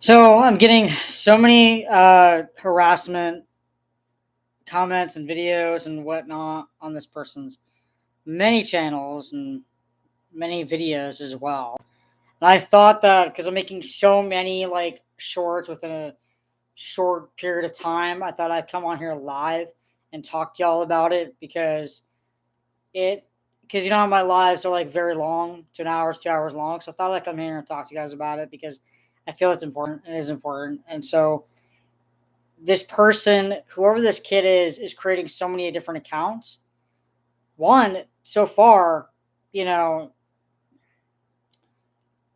So I'm getting so many harassment comments and videos and whatnot on this person's many channels and many videos as well. And I thought that because I'm making so many like shorts within a short period of time, I thought I'd come on here live and talk to y'all about it it because how my lives are like very long, 2 hours, 2 hours long. So I thought I'd come here and talk to you guys about it because I feel it's important. It is important, and so this person, whoever this kid is creating so many different accounts. One, so far, you know,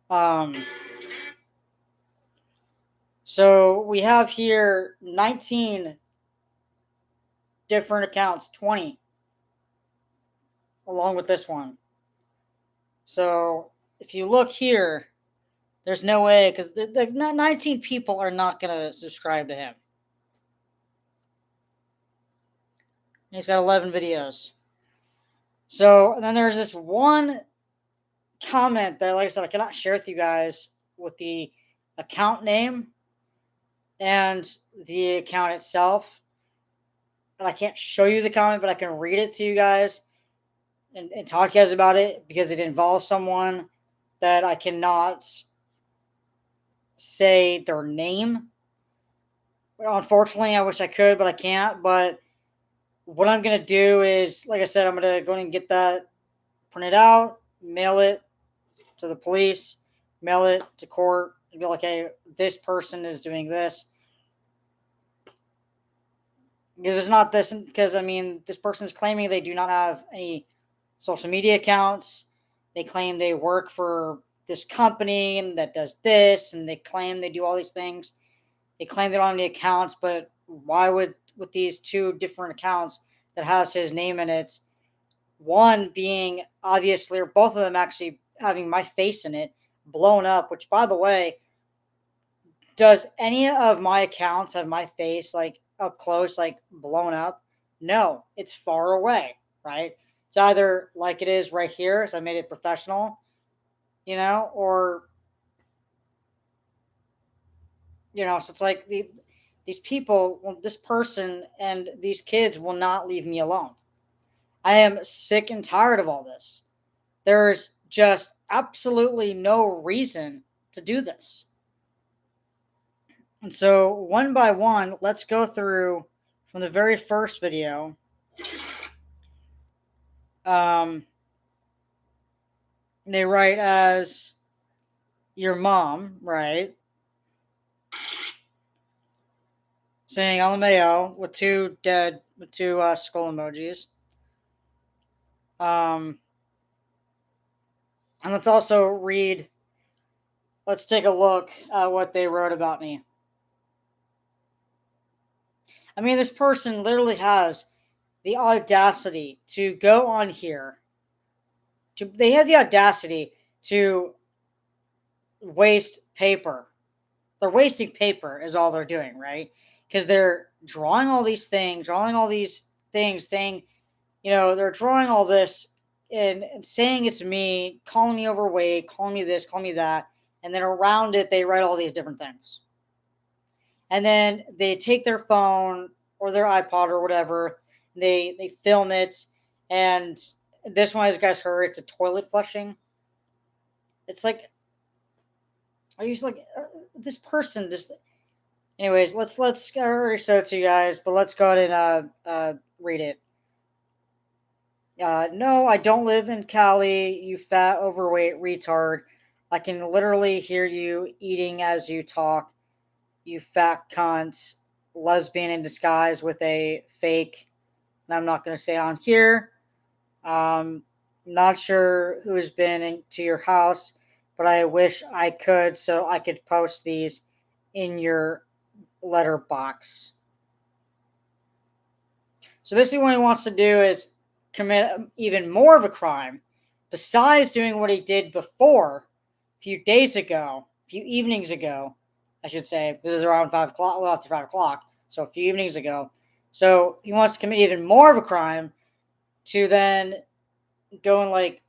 um, so we have here 19 different accounts, 20 along with this one. So if you look here, there's no way because the 19 people are not going to subscribe to him. And he's got 11 videos. So and then there's this one comment that, like I said, I cannot share with you guys with the account name and the account itself. And I can't show you the comment, but I can read it to you guys and talk to you guys about it because it involves someone that I cannot say their name. Unfortunately, I wish I could, but I can't. But what I'm going to do is, like I said, I'm going to go and get that printed out, mail it to the police, mail it to court, and be like, hey, this person is doing this. There's not this, because I mean, this person is claiming they do not have any social media accounts. They claim they work for this company and that does this, and they claim they do all these things. They claim they don't have any accounts, but why would, with these two different accounts that has his name in it, one being obviously, or both of them actually having my face in it, blown up, which by the way, does any of my accounts have my face like up close, like blown up? No, it's far away, right? It's either like it is right here, so I made it professional, or so it's like these people, well, this person and these kids will not leave me alone. I am sick and tired of all this. There's just absolutely no reason to do this. And so, one by one, let's go through from the very first video. Um, they write as your mom, right? Saying LMAO with two skull emojis. Um, and let's also read, let's take a look at what they wrote about me. I mean, this person literally has the audacity to go on here. They have the audacity to waste paper. They're wasting paper is all they're doing, right? Because they're drawing all these things, saying, they're drawing all this and saying it's me, calling me overweight, calling me this, calling me that, and then around it they write all these different things. And then they take their phone or their iPod or whatever, they film it, and this one, as you guys heard, it's a toilet flushing. It's like, I used like this person just. Anyways, let's I already show it to you guys, but let's go ahead and read it. No, I don't live in Cali, you fat overweight retard. I can literally hear you eating as you talk, you fat cunt, lesbian in disguise with a fake. And I'm not going to say on here. Not sure who's been into your house, but I wish I could so I could post these in your letterbox. So basically, what he wants to do is commit even more of a crime, besides doing what he did before, a few days ago, a few evenings ago, I should say. This is around 5 o'clock, well after 5 o'clock, so a few evenings ago. So he wants to commit even more of a crime to then go and like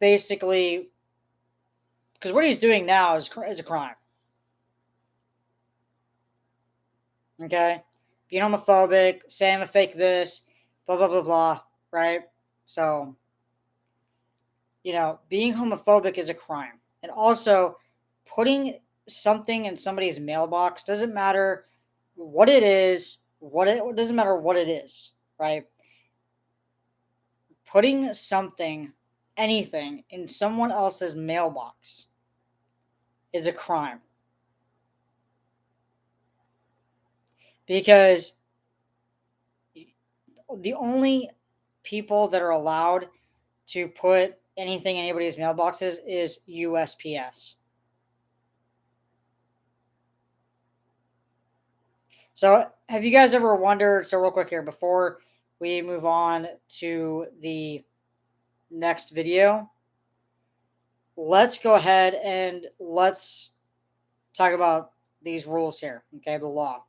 basically, because what he's doing now is a crime. Okay? Being homophobic, saying I'm a fake this, blah, blah, blah, blah, right? So, being homophobic is a crime. And also, putting something in somebody's mailbox doesn't matter what it is, it doesn't matter what it is, right? Putting something, anything, in someone else's mailbox is a crime. Because the only people that are allowed to put anything in anybody's mailboxes is USPS. So, have you guys ever wondered? So, real quick here, before we move on to the next video, let's go ahead and let's talk about these rules here. Okay, the law.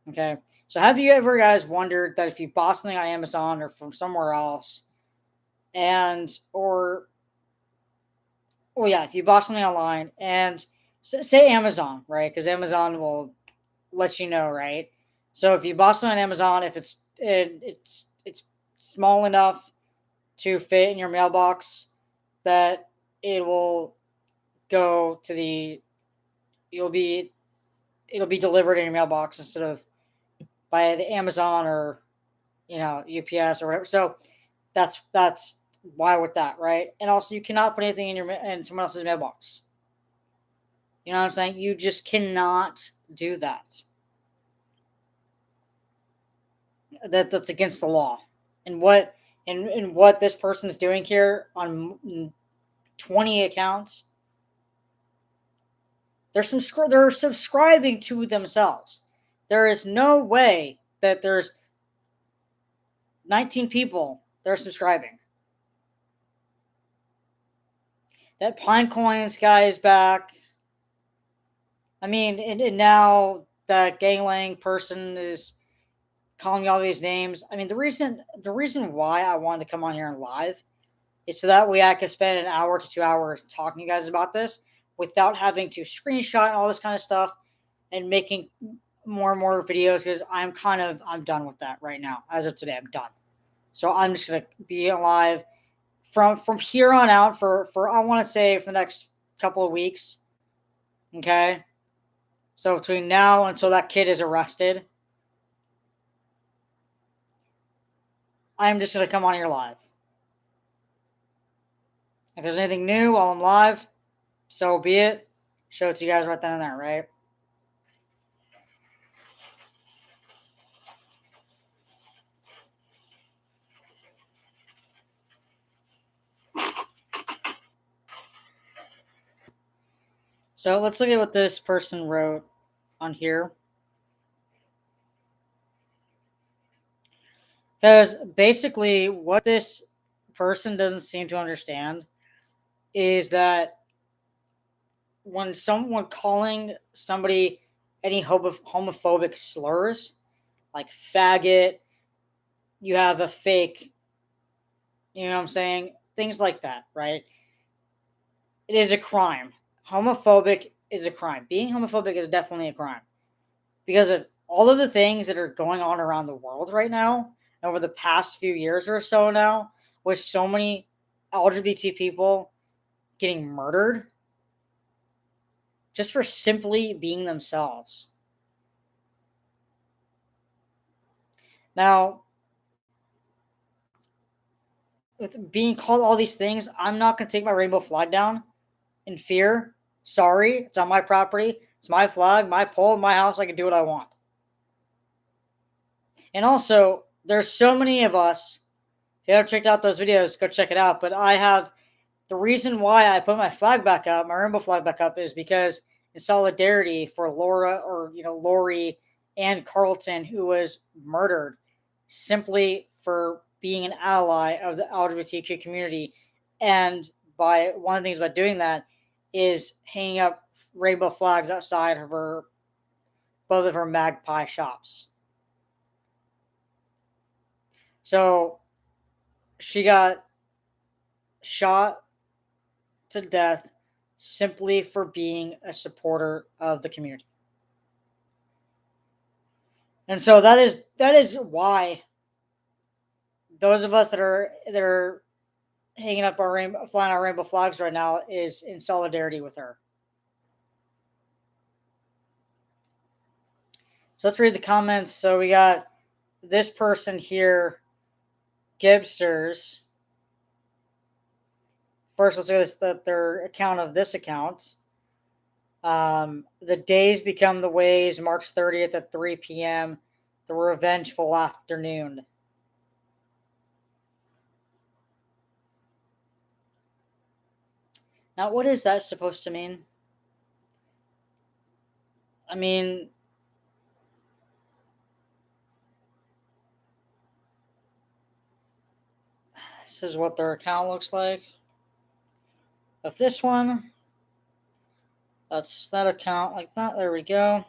Okay, so have you ever guys wondered that if you bought something on Amazon or from somewhere else, and or oh yeah, if you bought something online and say Amazon, right? Because Amazon will let you know, right? So if you bought something on Amazon, if it's small enough to fit in your mailbox, that it will go to the you'll be it'll be delivered in your mailbox instead of by the Amazon or UPS or whatever. So that's why with that, right? And also you cannot put anything in someone else's mailbox. You know what I'm saying? You just cannot do that. That's against the law. And what this person's doing here on 20 accounts, they're subscribing to themselves. There is no way that there's 19 people that are subscribing. That Pine Coins guy is back. I mean, and now that Ganglang person is calling me all these names. I mean, the reason why I wanted to come on here and live is so that way I could spend an hour to 2 hours talking to you guys about this without having to screenshot and all this kind of stuff and making more and more videos because I'm done with that right now. As of today, I'm done. So I'm just gonna be alive from here on out for I want to say for the next couple of weeks. Okay, so between now until that kid is arrested, I'm just gonna come on here live. If there's anything new while I'm live, so be it. Show it to you guys right then and there, right? So let's look at what this person wrote on here. Because basically, what this person doesn't seem to understand is that when someone calling somebody any homophobic slurs, like faggot, you have a fake, you know what I'm saying? Things like that, right? It is a crime. Homophobic is a crime. Being homophobic is definitely a crime because of all of the things that are going on around the world right now over the past few years or so now, with so many LGBT people getting murdered just for simply being themselves. Now, with being called all these things, I'm not going to take my rainbow flag down in fear. Sorry, it's on my property. It's my flag, my pole, my house. I can do what I want. And also, there's so many of us. If you haven't checked out those videos, go check it out. But I have the reason why I put my flag back up, my rainbow flag back up, is because in solidarity for Lori and Carlton, who was murdered simply for being an ally of the LGBTQ community. And by one of the things about doing that is hanging up rainbow flags outside of both of her magpie shops. So she got shot to death simply for being a supporter of the community. And so that is why those of us that are hanging up our rainbow, flying our rainbow flags right now, is in solidarity with her. So let's read the comments. So we got this person here, Gibsters. First, let's say that their account of this account. The days become the ways. March 30th at 3 p.m. The revengeful afternoon. Now, what is that supposed to mean? I mean, this is what their account looks like. Of this one, that's that account like that. There we go.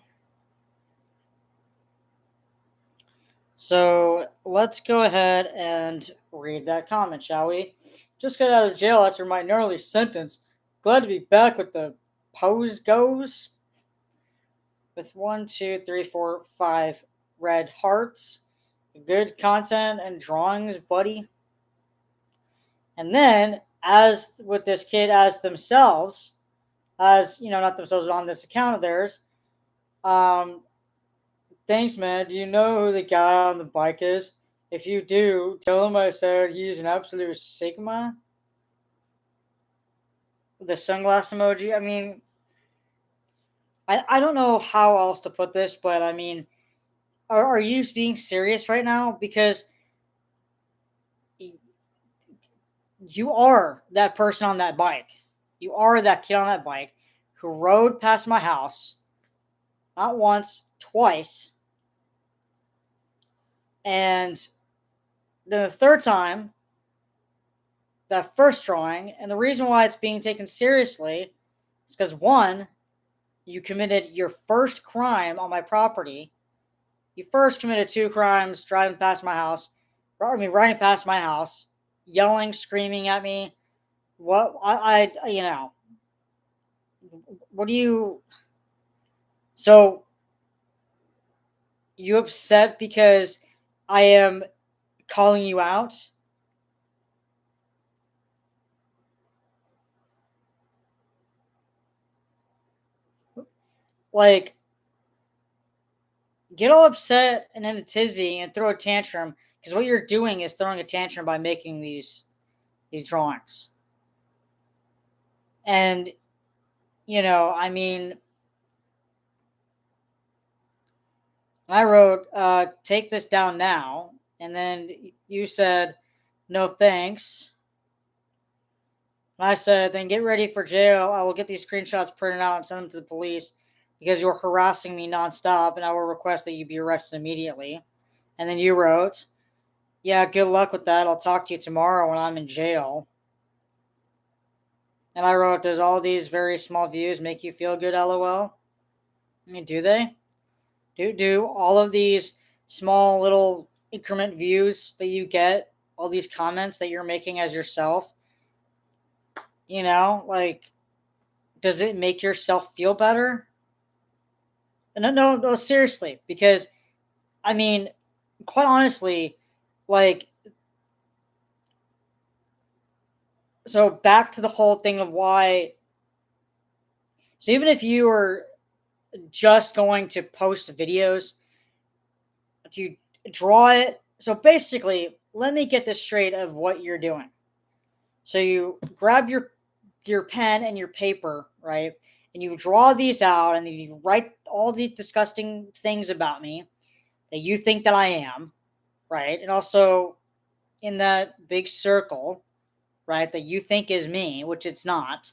So let's go ahead and read that comment, shall we? Just got out of jail after my gnarly sentence. Glad to be back with the pose goes. With 1, 2, 3, 4, 5 red hearts. Good content and drawings, buddy. And then, as with this kid, as themselves, as not themselves, but on this account of theirs, um, thanks, man. Do you know who the guy on the bike is? If you do, tell him I said he's an absolute Sigma. The sunglass emoji. I mean, I don't know how else to put this, but I mean, are you being serious right now? Because you are that person on that bike. You are that kid on that bike who rode past my house not once, twice. And then the third time, that first drawing, and the reason why it's being taken seriously is because one, you committed your first crime on my property. You first committed 2 crimes driving past my house. Riding past my house, yelling, screaming at me. What what do you? So you upset because I am calling you out? Like, get all upset and in a tizzy and throw a tantrum because what you're doing is throwing a tantrum by making these drawings. And I mean, I wrote, take this down now. And then you said, no thanks. And I said, then get ready for jail. I will get these screenshots printed out and send them to the police because you're harassing me nonstop, and I will request that you be arrested immediately. And then you wrote, yeah, good luck with that. I'll talk to you tomorrow when I'm in jail. And I wrote, does all these very small views make you feel good, LOL? I mean, do they? Do all of these small little increment views that you get, all these comments that you're making as yourself, like, does it make yourself feel better? No, no, no, seriously, because I mean, quite honestly, like, so back to the whole thing of why. So even if you were just going to post videos, to draw it. So basically, let me get this straight of what you're doing. So you grab your pen and your paper, right? And you draw these out and you write all these disgusting things about me that you think that I am, right? And also in that big circle, right, that you think is me, which it's not.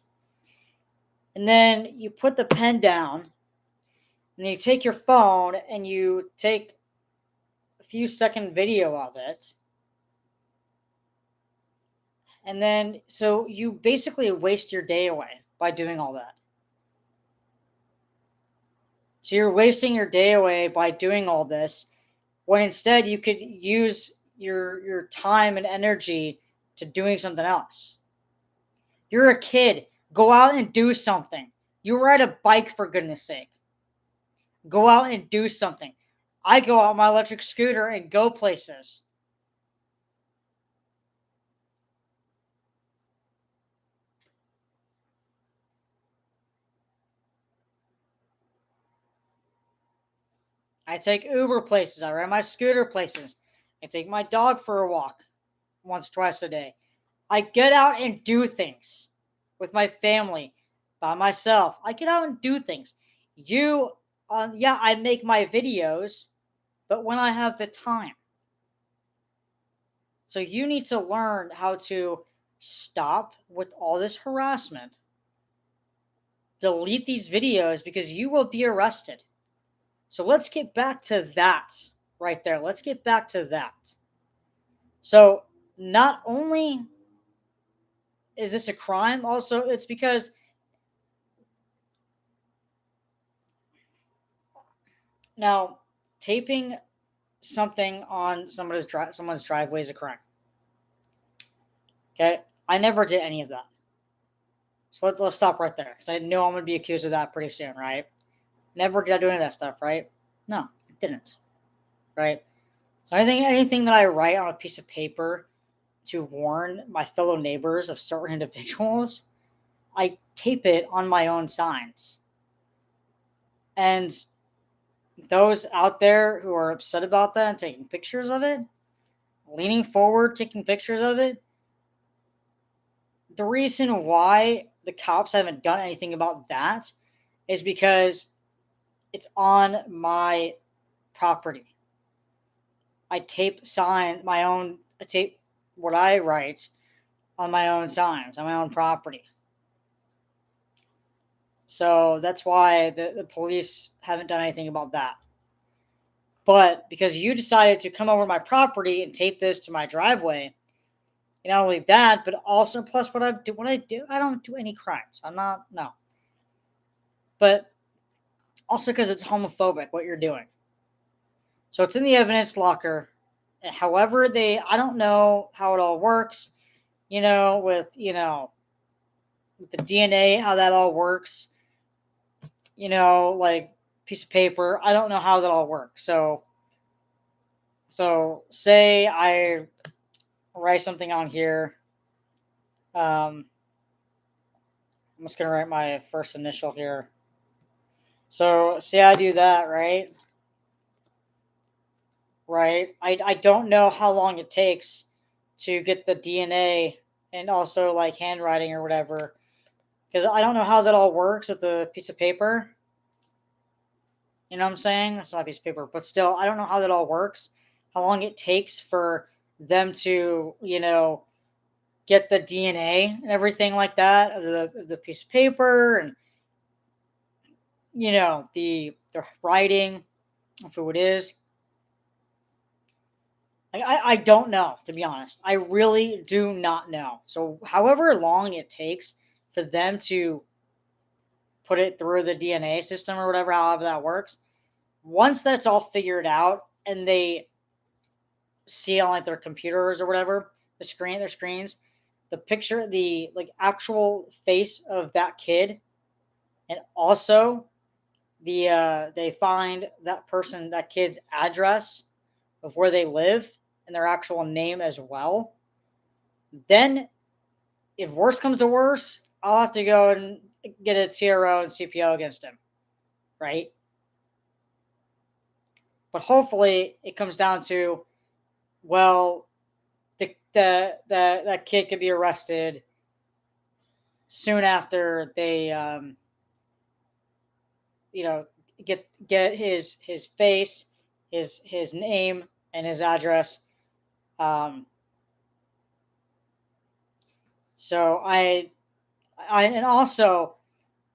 And then you put the pen down and then you take your phone and you take a few second video of it. And then, so you basically waste your day away by doing all that. So you're wasting your day away by doing all this when instead you could use your time and energy to doing something else. You're a kid. Go out and do something. You ride a bike, for goodness sake. Go out and do something. I go out on my electric scooter and go places. I take Uber places. I ride my scooter places. I take my dog for a walk once, twice a day. I get out and do things with my family, by myself. I get out and do things. You, yeah, I make my videos, but when I have the time. So you need to learn how to stop with all this harassment. Delete these videos because you will be arrested. So let's get back to that right there. Let's get back to that. So not only is this a crime, also it's because now taping something on someone's driveway is a crime. Okay, I never did any of that. So let's stop right there because I know I'm gonna be accused of that pretty soon, right? Never did I do any of that stuff, right? No, I didn't. Right? So anything that I write on a piece of paper to warn my fellow neighbors of certain individuals, I tape it on my own signs. And those out there who are upset about that and taking pictures of it, leaning forward, taking pictures of it, the reason why the cops haven't done anything about that is because it's on my property. I tape what I write on my own signs, on my own property. So that's why the police haven't done anything about that. But because you decided to come over my property and tape this to my driveway, and not only that, but also plus what I do, I don't do any crimes. I'm not no. But also because it's homophobic what you're doing. So it's in the evidence locker. However, I don't know how it all works, with the DNA, how that all works, like piece of paper. I don't know how that all works. So say I write something on here. I'm just gonna write my first initial here. So say I do that, right? Right. I don't know how long it takes to get the DNA and also like handwriting or whatever. Because I don't know how that all works with a piece of paper. You know what I'm saying? That's not a piece of paper, but still, I don't know how that all works. How long it takes for them to, get the DNA and everything like that of the piece of paper and the writing of who it is. I don't know, to be honest. I really do not know. So however long it takes for them to put it through the DNA system or whatever, however that works, once that's all figured out and they see on like their computers or whatever, their screens, the picture, the like actual face of that kid, and also they find that kid's address of where they live and their actual name as well. Then, if worse comes to worse, I'll have to go and get a TRO and CPO against him, right? But hopefully, it comes down to, well, the that kid could be arrested soon after they you know get his face, his name, and his address. Um, so and also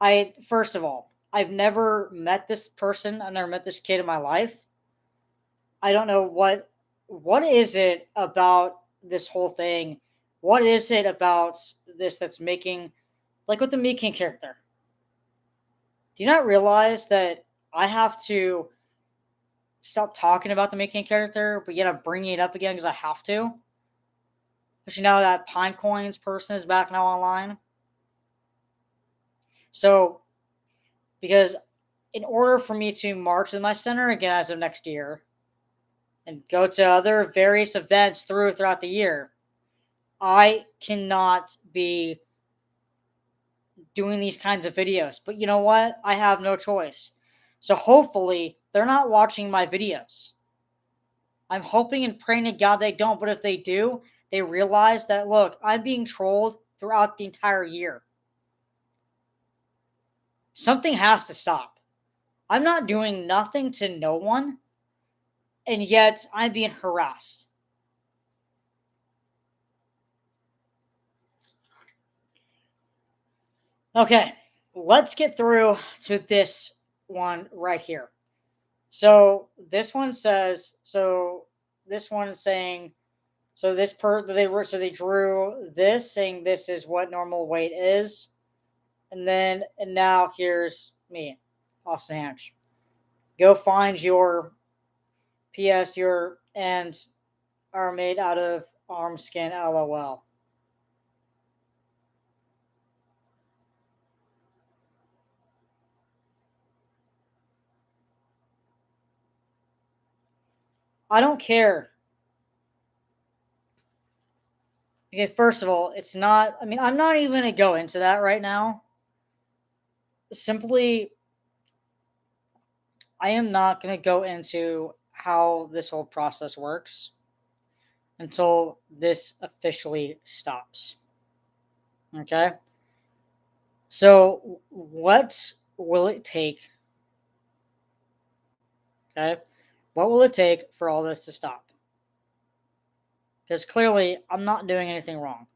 I first of all, I've never met this person. I've never met this kid in my life. I don't know what is it about this whole thing. What is it about this that's making, like with the Meekin character? Do you not realize that I have to stop talking about the Meekin character, but yet I'm bringing it up again because I have to? Because that Pine Coins person is back now online. So because in order for me to march in my center again as of next year and go to other various events throughout the year, I cannot be doing these kinds of videos. But you know what? I have no choice. So hopefully they're not watching my videos. I'm hoping and praying to God they don't. But if they do, they realize that, look, I'm being trolled throughout the entire year. Something has to stop. I'm not doing nothing to no one, and yet I'm being harassed. Okay, let's get through to this one right here. So this one says, this one is saying, they drew this saying this is what normal weight is, and now here's me, Austin Hatch. Go find your PS your and are made out of arm skin, lol. I don't care. Okay, first of all, it's not, I mean, I'm not even going to go into that right now. Simply, I am not going to go into how this whole process works until this officially stops. Okay? So, what will it take? Okay? What will it take for all this to stop? Because clearly, I'm not doing anything wrong.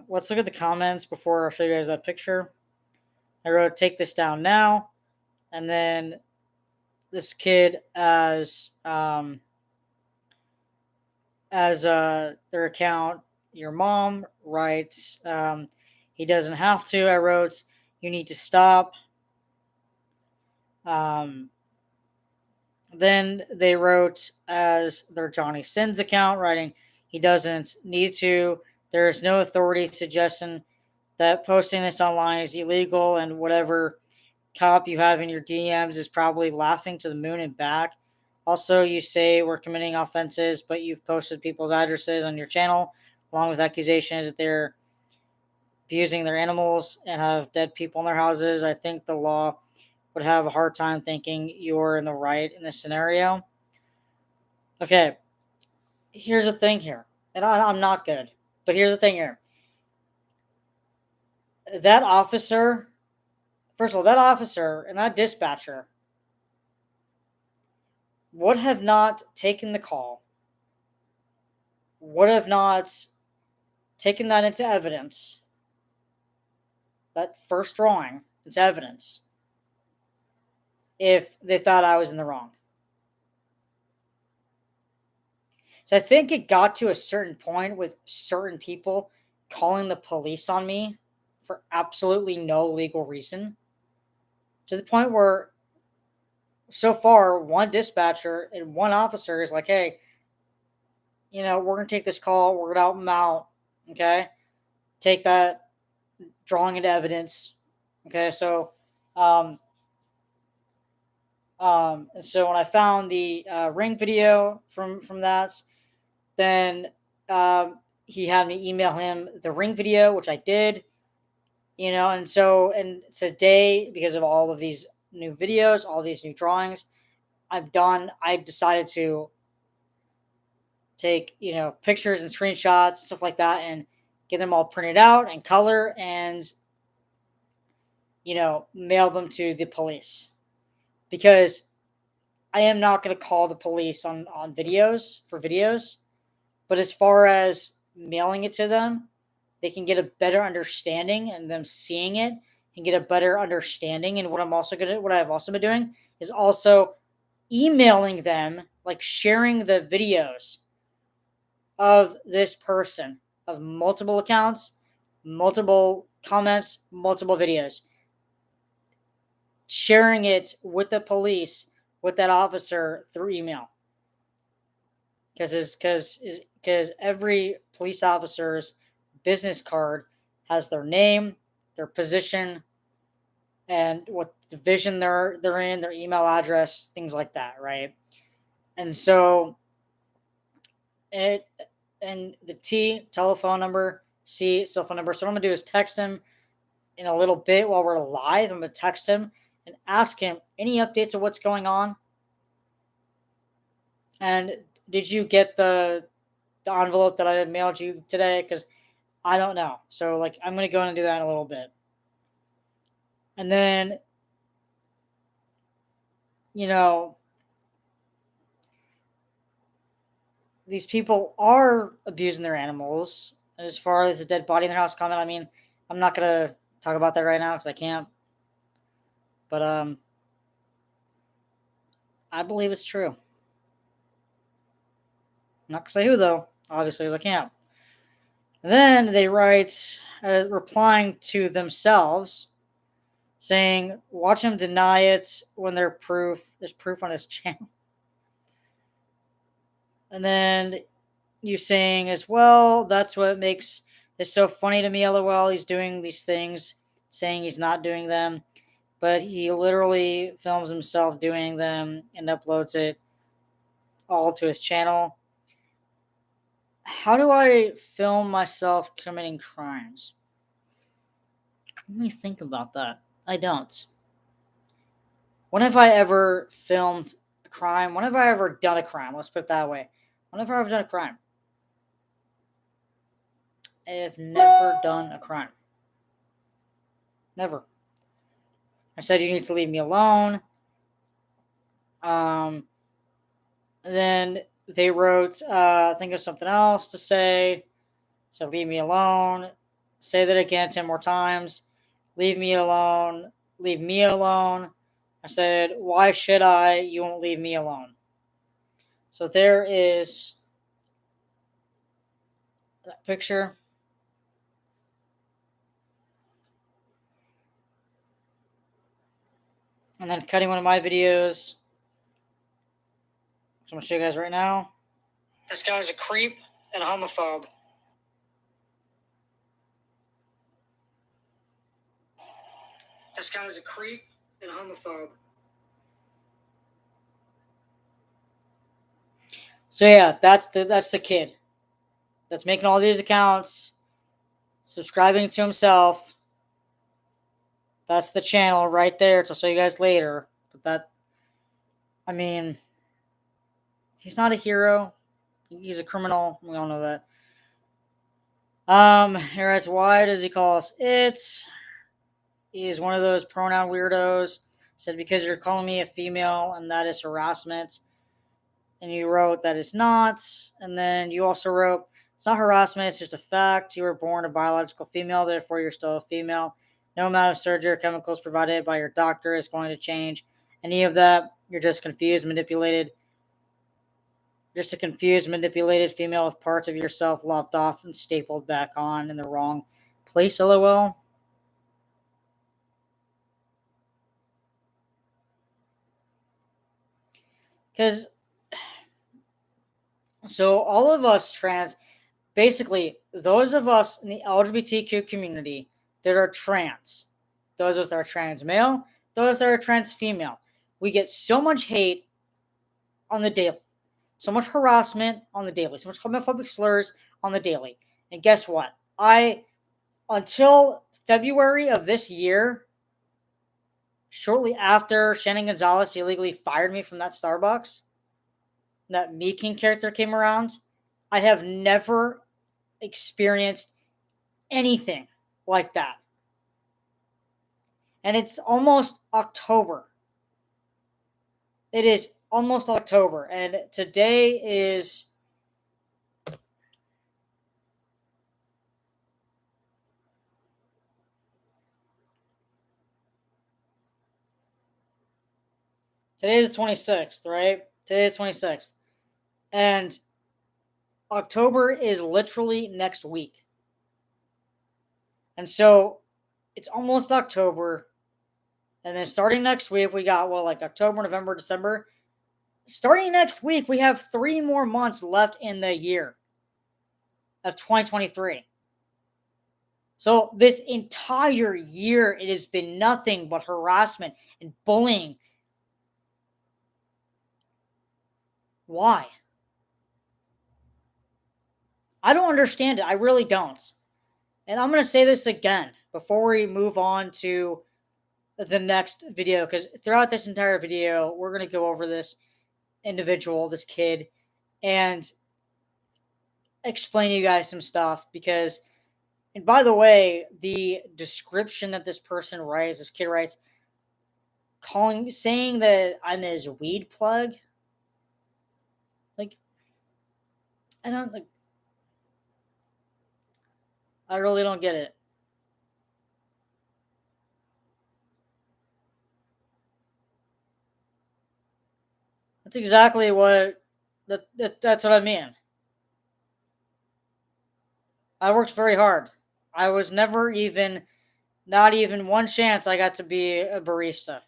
Let's look at the comments before I show you guys that picture. I wrote, take this down now. And then this kid as their account, your mom writes, he doesn't have to. I wrote, you need to stop. Um, then they wrote as their Johnny Sins account, writing, he doesn't need to. There is no authority suggesting that posting this online is illegal, and whatever cop you have in your DMs is probably laughing to the moon and back. Also, you say we're committing offenses, but you've posted people's addresses on your channel, along with accusations that they're abusing their animals and have dead people in their houses. I think the law would have a hard time thinking you're in the right in this scenario. Okay, here's the thing here, and I'm not good, but here's the thing here. That officer, first of all, that officer and that dispatcher would have not taken the call, would have not taken that into evidence, that first drawing into evidence, if they thought I was in the wrong. So I think it got to a certain point with certain people calling the police on me for absolutely no legal reason, to the point where so far one dispatcher and one officer is like, hey, we're going to take this call, we're going to help them out, okay? Take that drawing into evidence, okay? So and so when I found the ring video from that, then he had me email him the ring video, which I did, and today, because of all of these new videos, all these new drawings I've decided to take, pictures and screenshots, stuff like that, and get them all printed out in color and, mail them to the police. Because I am not going to call the police on videos for videos, but as far as mailing it to them, they can get a better understanding, and them seeing it and get a better understanding. And what I've also been doing is also emailing them, like sharing the videos of this person, of multiple accounts, multiple comments, multiple videos, sharing it with the police, with that officer through email. Because every police officer's business card has their name, their position, and what division they're in, their email address, things like that, right? And so it and the T telephone number, C cell phone number. So what I'm gonna do is text him in a little bit while we're live. I'm gonna text him and ask him any updates of what's going on. And did you get the envelope that I mailed you today? Because I don't know. So like I'm gonna go and do that in a little bit. And then, you know, these people are abusing their animals. As far as a dead body in their house comment, I mean, I'm not gonna talk about that right now because I can't. But I believe it's true. Not gonna say who though, obviously, because I can't. And then they write, replying to themselves, saying, "Watch him deny it when there's proof on his channel." And then you saying as well, "That's what makes this so funny to me. LOL. He's doing these things, saying he's not doing them, but he literally films himself doing them and uploads it all to his channel." How do I film myself committing crimes? Let me think about that. I don't. When have I ever filmed a crime? When have I ever done a crime? Let's put it that way. When have I ever done a crime? I have never done a crime. Never. I said you need to leave me alone. Then they wrote, think of something else to say. So leave me alone. Say that again 10 more times. Leave me alone. Leave me alone. I said, why should I? You won't leave me alone. So there is that picture. And then cutting one of my videos. So I'm going to show you guys right now. This guy's a creep and a homophobe. This guy's a creep and a homophobe. So yeah, that's the kid that's making all these accounts, subscribing to himself. That's the channel right there. I'll show you guys later. But that, I mean, he's not a hero. He's a criminal. We all know that. He writes, why does he call us it? He's one of those pronoun weirdos. Said, because you're calling me a female and that is harassment. And you wrote that it's not. And then you also wrote, it's not harassment, it's just a fact. You were born a biological female, therefore you're still a female. No amount of surgery or chemicals provided by your doctor is going to change any of that. You're just confused, manipulated. Just a confused, manipulated female with parts of yourself lopped off and stapled back on in the wrong place, LOL. Because, so all of us trans, basically, those of us in the LGBTQ community that are trans, those of us that are trans male, those that are trans female, we get so much hate on the daily, so much harassment on the daily, so much homophobic slurs on the daily. And guess what? Until February of this year, shortly after Shannon Gonzalez illegally fired me from that Starbucks, that Meeking character came around, I have never experienced anything like that. And it's almost October. It is almost October. And today is the 26th, right? Today is 26th. And October is literally next week. And so it's almost October. And then starting next week, we got, well, like October, November, December. Starting next week, we have 3 more months left in the year of 2023. So this entire year, it has been nothing but harassment and bullying. Why? I don't understand it. I really don't. And I'm going to say this again before we move on to the next video, because throughout this entire video, we're going to go over this individual, this kid, and explain to you guys some stuff. Because, and by the way, the description that this person writes, this kid writes, saying that I'm his weed plug. Like, I don't, like, I really don't get it. That's exactly what, that's what I mean. I worked very hard. I was never even, not even one chance I got to be a barista.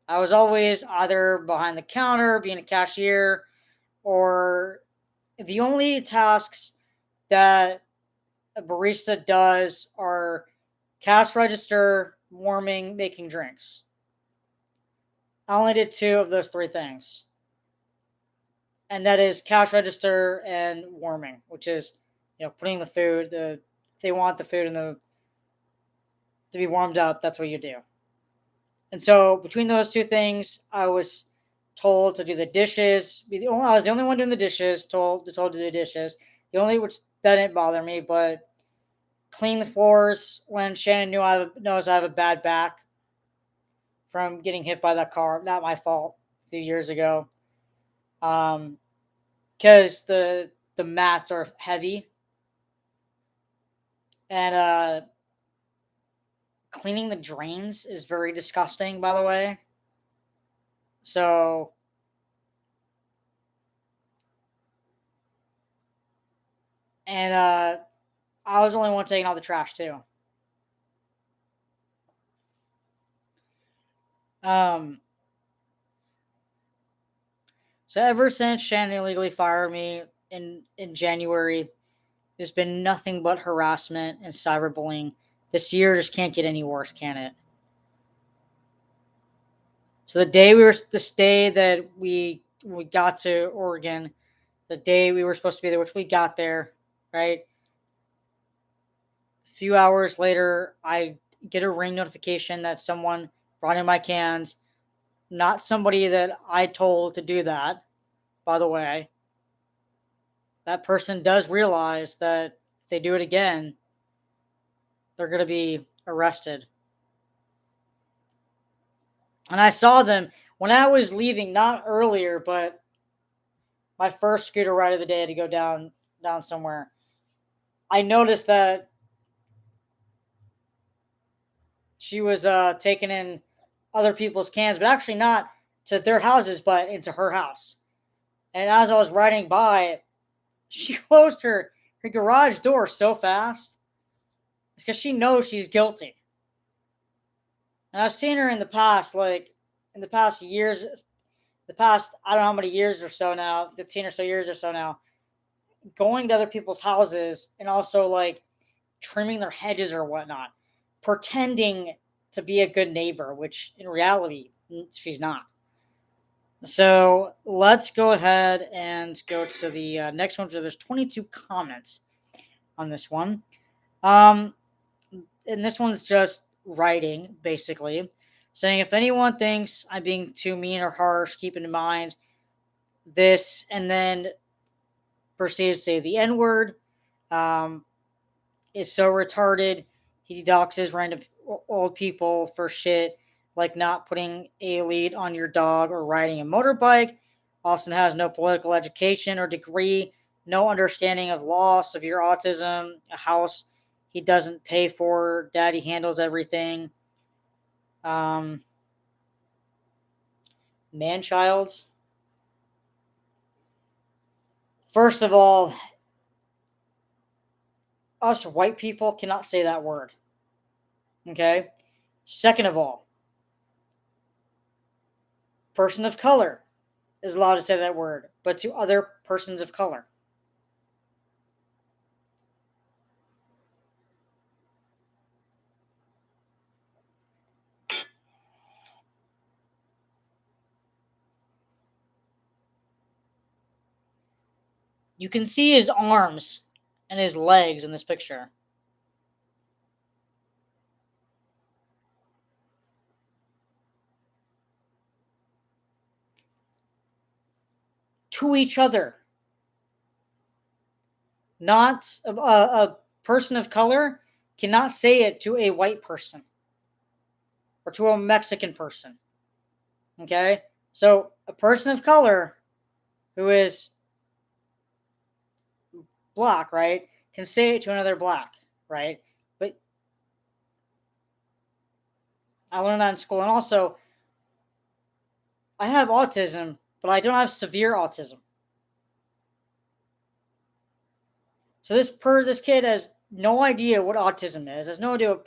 I was always either behind the counter, being a cashier, or the only tasks that a barista does are cash register, warming, making drinks. I only did two of those three things. And that is cash register and warming, which is, putting the food, if they want the food to be warmed up, that's what you do. And so between those two things, I was told to do the dishes. I was the only one doing the dishes. Told to do the dishes. The only, which that didn't bother me, but clean the floors when Shannon knows I have a bad back from getting hit by that car. Not my fault. A few years ago, because the mats are heavy, and cleaning the drains is very disgusting. By the way, so and I was the only one taking out the trash too. Um, so ever since Shannon illegally fired me in January, there's been nothing but harassment and cyberbullying. This year just can't get any worse, can it? So this day that we got to Oregon, the day we were supposed to be there, which we got there, right? A few hours later, I get a ring notification that someone brought in my cans. Not somebody that I told to do that, by the way. That person does realize that if they do it again, they're going to be arrested. And I saw them when I was leaving, not earlier, but my first scooter ride of the day to go down somewhere. I noticed that she was taking in other people's cans, but actually not to their houses, but into her house. And as I was riding by, she closed her garage door so fast. It's because she knows she's guilty. And I've seen her in the past, like in the past years, the past, I don't know how many years or so now, 15 or so years or so now, going to other people's houses and also like trimming their hedges or whatnot, pretending to be a good neighbor, which in reality, she's not. So let's go ahead and go to the next one. So there's 22 comments on this one. And this one's just writing, basically, saying if anyone thinks I'm being too mean or harsh, keep in mind this, and then proceeds to say the N word. Um, is so retarded. He doxes random old people for shit like not putting a lead on your dog or riding a motorbike. Austin has no political education or degree, no understanding of law, severe autism, a house he doesn't pay for, daddy handles everything. Um, man childs. First of all, us white people cannot say that word. Okay? Second of all, person of color is allowed to say that word, but to other persons of color. You can see his arms and his legs in this picture. To each other. Not a person of color cannot say it to a white person or to a Mexican person. Okay? So a person of color who is black, right, can say it to another black, right? But I learned that in school. And also, I have autism, but I don't have severe autism. So this kid has no idea what autism is, has no idea what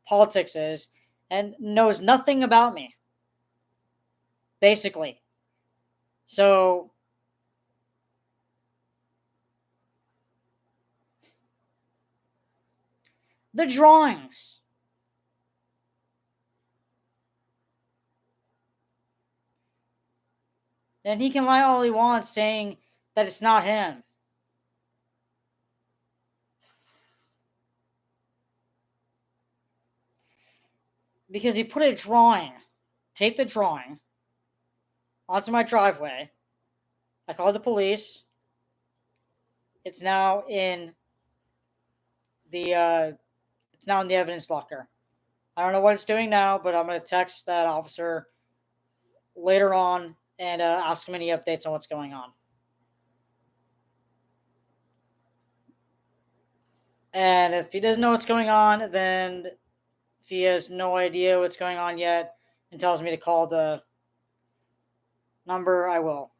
politics is, and knows nothing about me, basically. So the drawings. And he can lie all he wants saying that it's not him. Because he put a drawing, taped the drawing onto my driveway. I called the police. It's now in the evidence locker. I don't know what it's doing now, but I'm gonna text that officer later on and ask him any updates on what's going on. And if he doesn't know what's going on, then if he has no idea what's going on yet and tells me to call the number, I will.